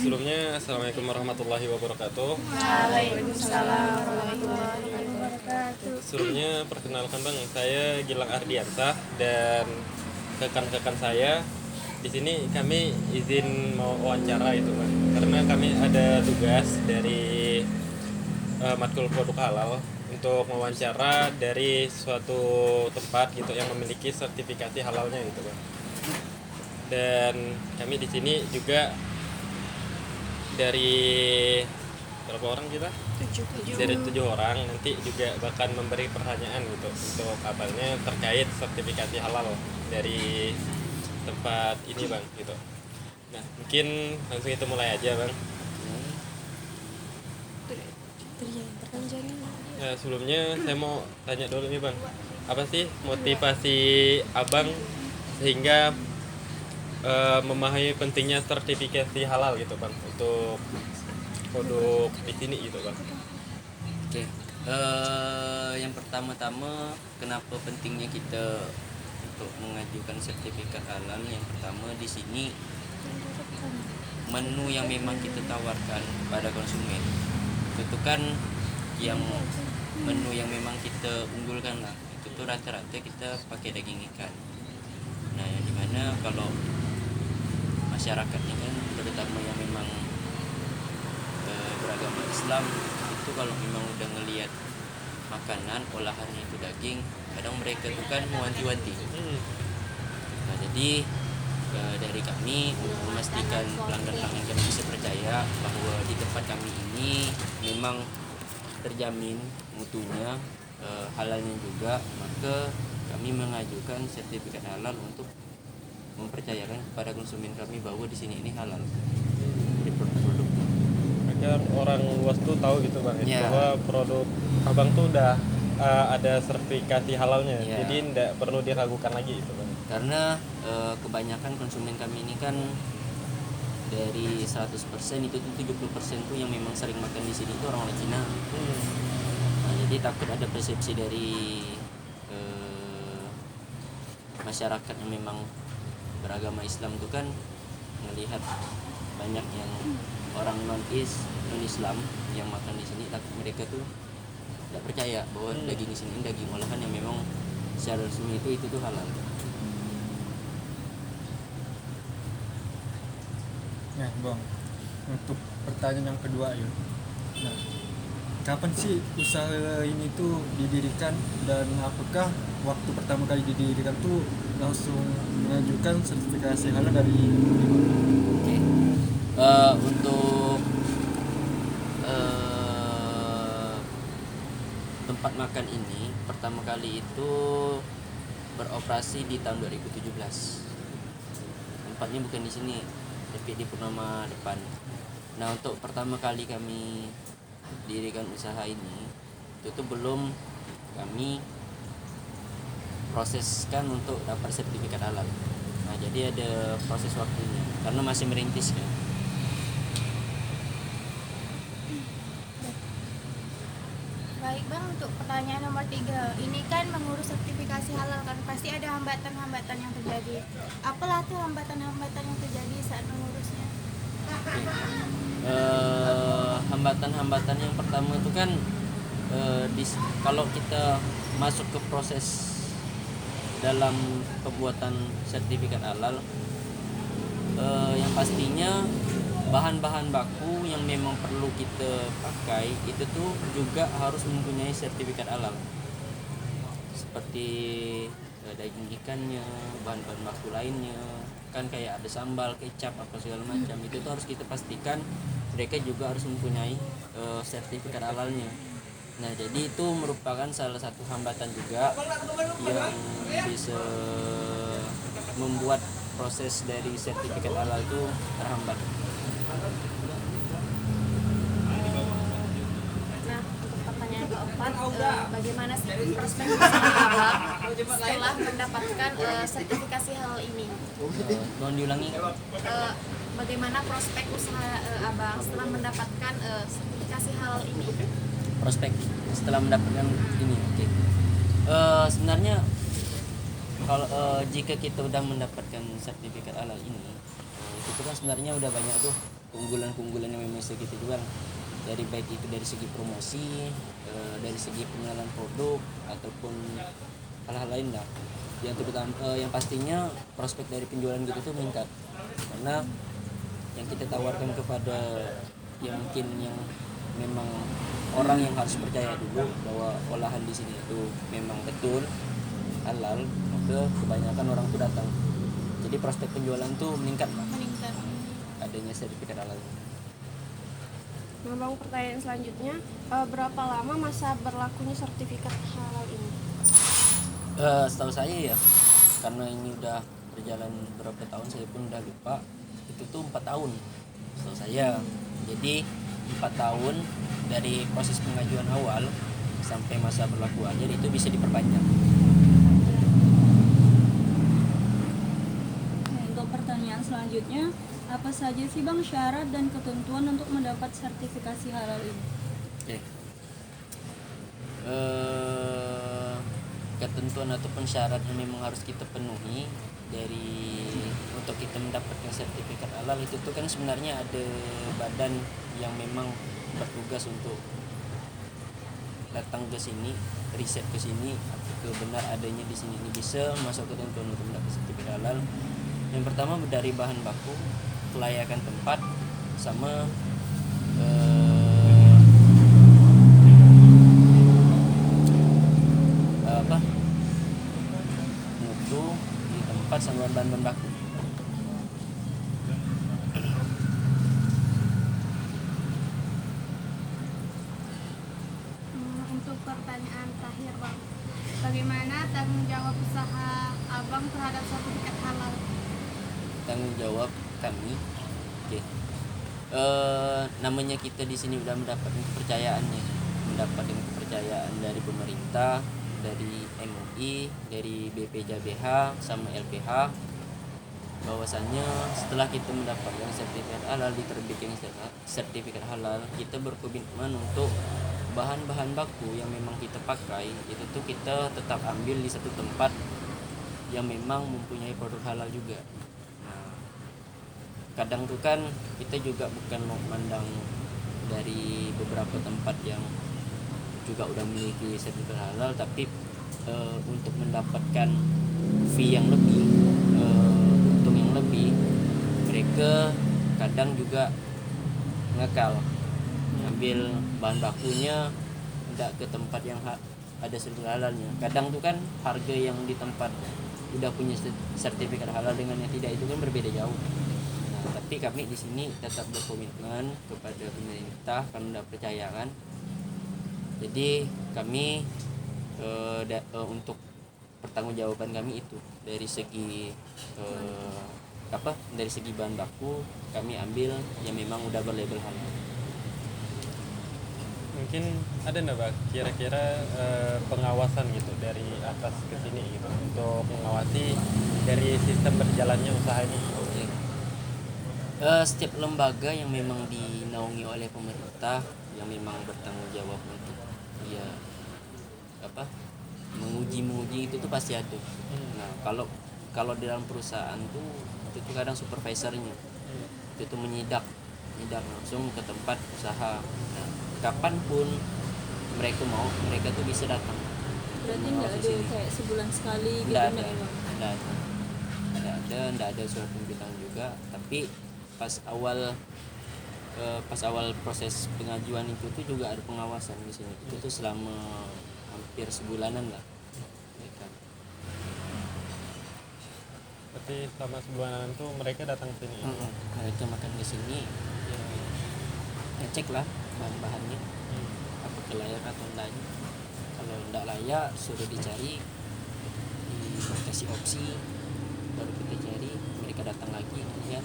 Sebelumnya, Assalamualaikum warahmatullahi wabarakatuh. Waalaikumsalam warahmatullahi wabarakatuh. Sebelumnya, perkenalkan Bang, saya Gilang Ardiansah dan rekan-rekan saya di sini kami izin mau wawancara itu Bang, karena kami ada tugas dari Matkul Produk Halal untuk mewawancara dari suatu tempat gitu yang memiliki sertifikasi halalnya gitu Bang. Dan kami di sini juga dari berapa orang kita? Dari 7 orang, nanti juga bahkan memberi pertanyaan gitu untuk katanya terkait sertifikasi halal dari tempat ini Bang gitu. Nah, mungkin langsung kita mulai aja Bang. Nah, sebelumnya saya mau tanya dulu nih Bang, apa sih motivasi Abang sehingga memahami pentingnya sertifikasi halal gitu Bang untuk produk di sini gitu Bang? Oke, yang pertama-tama kenapa pentingnya kita untuk mengajukan sertifikat halal? Yang pertama di sini menu yang memang kita tawarkan kepada konsumen itu kan yang menu yang memang kita unggulkan lah, itu tuh rata-rata kita pakai daging ikan. Nah, yang dimana kalau masyarakatnya kan terutama yang memang beragama Islam itu kalau memang udah ngelihat makanan olahannya itu daging, kadang mereka tuh kan mewanti-wanti. Nah, jadi dari kami untuk memastikan pelanggan-pelanggan kami bisa percaya bahwa di tempat kami ini memang terjamin mutunya, halalnya juga, maka kami mengajukan sertifikat halal untuk mempercayakan kepada konsumen kami bahwa di sini ini halal di produk-produk. Agar orang luas tuh tahu gitu Bang Ya. bahwa produk Abang tuh udah ada sertifikasi halalnya, Ya. jadi tidak perlu diragukan lagi gitu Bang. Karena kebanyakan konsumen kami ini kan dari 100% itu tuh 70% tuh yang memang sering makan di sini itu orang Cina. Nah, jadi takut ada persepsi dari masyarakat yang memang beragama Islam itu kan melihat banyak yang orang non Islam yang makan di sini, takut mereka tuh tidak percaya bahwa daging di sini daging olahan yang memang secara resmi itu tuh halal. Nah Bang, untuk pertanyaan yang kedua yuk. Nah, kapan sih usaha ini tuh didirikan dan apakah waktu pertama kali didirikan tuh langsung mengajukan sertifikasi halal dari Oke. Untuk tempat makan ini pertama kali itu beroperasi di tahun 2017. Tempatnya bukan di sini, tapi di Purnama depan. Nah, untuk pertama kali kami dirikan usaha ini itu tuh belum kami proseskan untuk dapat sertifikat halal. Nah, jadi ada proses waktunya karena masih merintis kan. Baik Bang, untuk pertanyaan nomor 3, ini kan mengurus sertifikasi halal kan pasti ada hambatan-hambatan yang terjadi. Apalah tuh hambatan-hambatan yang terjadi saat mengurusnya? Hambatan-hambatan yang pertama itu kan kalau kita masuk ke proses dalam pembuatan sertifikat halal, yang pastinya bahan-bahan baku yang memang perlu kita pakai itu tuh juga harus mempunyai sertifikat halal, seperti daging ikannya, bahan-bahan baku lainnya kan kayak ada sambal, kecap, apa segala macam, itu tuh harus kita pastikan mereka juga harus mempunyai sertifikat halalnya. Nah, jadi itu merupakan salah satu hambatan juga yang bisa membuat proses dari sertifikat halal itu terhambat. Nah, untuk pertanyaan keempat, bagaimana sih prospek usaha Abang setelah mendapatkan sertifikasi halal ini? Mohon diulangi. Bagaimana prospek usaha Abang setelah mendapatkan sertifikasi halal ini? Prospek setelah mendapatkan ini, oke. Sebenarnya kalau jika kita udah mendapatkan sertifikat halal ini, itu kan sebenarnya udah banyak tuh keunggulan-keunggulan yang memang bisa kita jual, dari baik itu dari segi promosi, dari segi pengenalan produk ataupun hal-hal lain lah. Yang terutama yang pastinya prospek dari penjualan gitu tuh meningkat, karena yang kita tawarkan kepada yang mungkin yang memang orang yang harus percaya dulu bahwa olahan di sini itu memang betul halal, maka kebanyakan orang tuh datang. Jadi prospek penjualan tuh meningkat lah, meningkat. adanya sertifikat halal. Nah bang, pertanyaan selanjutnya, berapa lama masa berlakunya sertifikat halal ini? Setahu saya ya, karena ini udah berjalan berapa tahun saya pun udah lupa, itu tuh 4 tahun setahu saya. Jadi 4 tahun dari proses pengajuan awal sampai masa berlaku akhir itu bisa diperpanjang. Untuk pertanyaan selanjutnya, apa saja sih bang syarat dan ketentuan untuk mendapat sertifikasi halal ini? Oke. Ketentuan ataupun syarat yang memang harus kita penuhi dari untuk kita mendapatkan sertifikat halal itu tuh kan sebenarnya ada badan yang memang bertugas untuk datang ke sini, riset ke sini, apakah benar adanya di sini ini bisa masuk ketentuan untuk mendapat sertifikat halal. Yang pertama dari bahan baku, kelayakan tempat, sama mutu di tempat sama bahan baku. Untuk pertanyaan terakhir bang, bagaimana tanggung jawab usaha abang terhadap sertifikat halal? Tanggung jawab kami, oke. Namanya kita di sini udah mendapatkan kepercayaannya, mendapatkan kepercayaan dari pemerintah, dari MUI, dari BPJBH sama LPH, bahwasannya setelah kita mendapatkan sertifikat halal, diterbitkan sertifikat halal, kita berkomitmen untuk bahan-bahan baku yang memang kita pakai itu tuh kita tetap ambil di satu tempat yang memang mempunyai produk halal juga. Nah, kadang tuh kan kita juga bukan mau memandang dari beberapa tempat yang juga udah memiliki sertifikat halal, tapi untuk mendapatkan fee yang lebih, untung yang lebih, mereka kadang juga ngakal ambil bahan bakunya tidak ke tempat yang ada sertifikat halalnya. Kadang tuh kan harga yang di tempat udah punya sertifikat halal dengan yang tidak itu kan berbeda jauh. Nah, tapi kami di sini tetap berkomitmen kepada pemerintah, kami udah percaya kan. Jadi kami untuk pertanggungjawaban kami itu dari segi dari segi bahan baku kami ambil yang memang udah berlabel halal. Mungkin ada nggak Pak kira-kira pengawasan gitu dari atas ke sini gitu untuk mengawasi dari sistem berjalannya usaha ini? Setiap lembaga yang memang dinaungi oleh pemerintah yang memang bertanggung jawab untuk menguji itu tuh pasti ada. Nah, kalau di dalam perusahaan tuh itu kadang supervisornya itu tuh menyidak langsung ke tempat usaha. Nah, kapanpun mereka tuh bisa datang. Berarti nggak ada kayak sebulan sekali gitu? Nggak ada surat pemberitahuan juga. Tapi pas awal proses pengajuan itu tuh juga ada pengawasan di sini. Itu tuh selama hampir sebulanan lah. Tapi selama sebulanan tuh mereka datang ke sini. Mereka makan ke sini, ya, ngecek lah bahan-bahannya, apakah layak atau enggak. Kalau enggak layak suruh dicari, dikasih opsi, baru kita cari, mereka datang lagi ya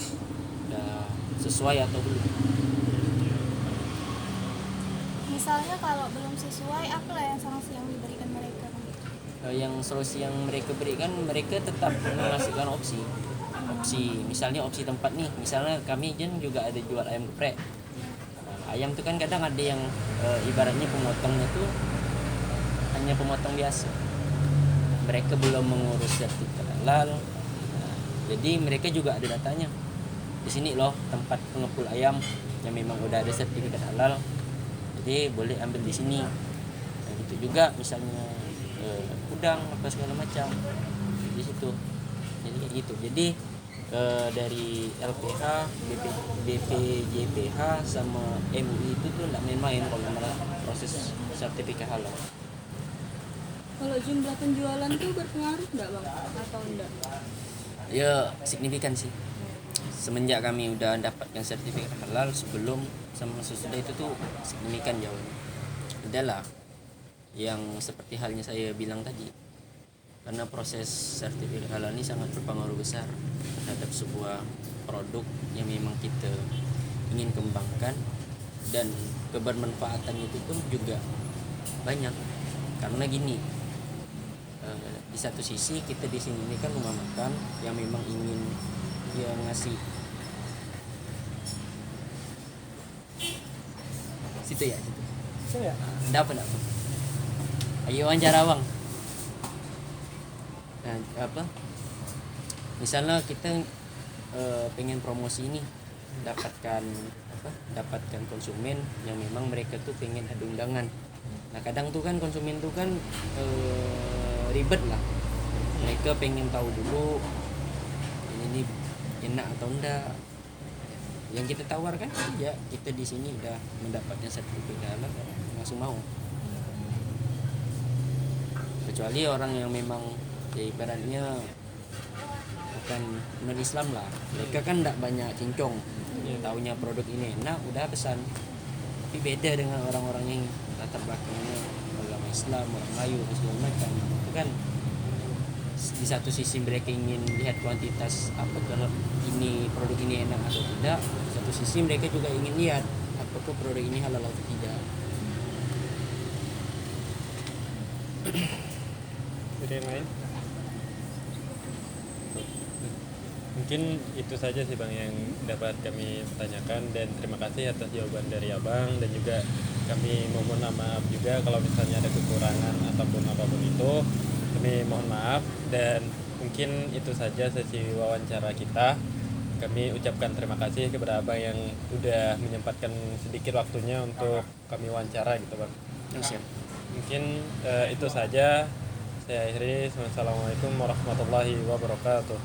udah sesuai atau belum. Misalnya kalau belum sesuai, apalah yang sanksi yang diberikan mereka? Yang solusi yang mereka berikan, mereka tetap mengasihkan opsi. Misalnya opsi tempat nih, misalnya kami juga ada jual ayam geprek. Ayam tuh kan kadang ada yang ibaratnya pemotongnya tuh hanya pemotong biasa, mereka belum mengurus sertifikat halal. Jadi mereka juga ada datanya, di sini loh tempat pengepul ayam yang memang udah ada sertifikat halal, jadi boleh ambil di sini. Nah, gitu juga misalnya udang apa segala macam di situ. Jadi kayak gitu. Jadi dari LPH, BPJPH sama MUI itu tuh nggak main-main kalau proses sertifikat halal. Kalau jumlah penjualan tuh berpengaruh nggak bang atau enggak? Ya signifikan sih. Semenjak kami udah dapatkan sertifikat halal, sebelum sama sesudah itu tuh signifikan jauh. Adalah yang seperti halnya saya bilang tadi, karena proses sertifikat halal ini sangat berpengaruh besar terhadap sebuah produk yang memang kita ingin kembangkan, dan kebermanfaatannya itu pun juga banyak. Karena gini, di satu sisi kita di sini ini kan rumah makan yang memang ingin ya ngasih situ ya situ. Saya Dapat. Ayo wawancara bang. Nah, apa? Misalnya kita pengen promosi ini, dapatkan konsumen yang memang mereka tuh pengen ada undangan. Nah kadang tuh kan konsumen tuh kan ribet lah, mereka pengen tahu dulu ini enak atau enggak. Yang kita tawarkan ya kita di sini udah mendapatkan sertifikat halal, langsung mau. Kecuali orang yang memang ya ibaratnya bukan non-Islam lah, mereka kan enggak banyak cincong, taunya produk ini enak udah pesan. Tapi beda dengan orang-orang yang latar belakangnya agama Islam, orang Melayu dan segala macam, itu kan di satu sisi mereka ingin lihat kuantitas apakah ini produk ini enak atau tidak, di satu sisi mereka juga ingin lihat apakah produk ini halal atau tidak. Ada yang lain? Mungkin itu saja sih bang yang dapat kami tanyakan, dan terima kasih atas jawaban dari abang, dan juga kami mohon maaf juga kalau misalnya ada kekurangan ataupun apapun itu, kami mohon maaf. Dan mungkin itu saja sesi wawancara kita. Kami ucapkan terima kasih kepada abang yang udah menyempatkan sedikit waktunya untuk kami wawancara gitu bang. Mungkin itu saja. Saya akhiri. Wassalamualaikum warahmatullahi wabarakatuh.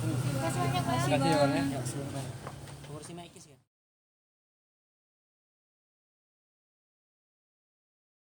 Terima kasih banyak Bang. terima kasih ya bang ya.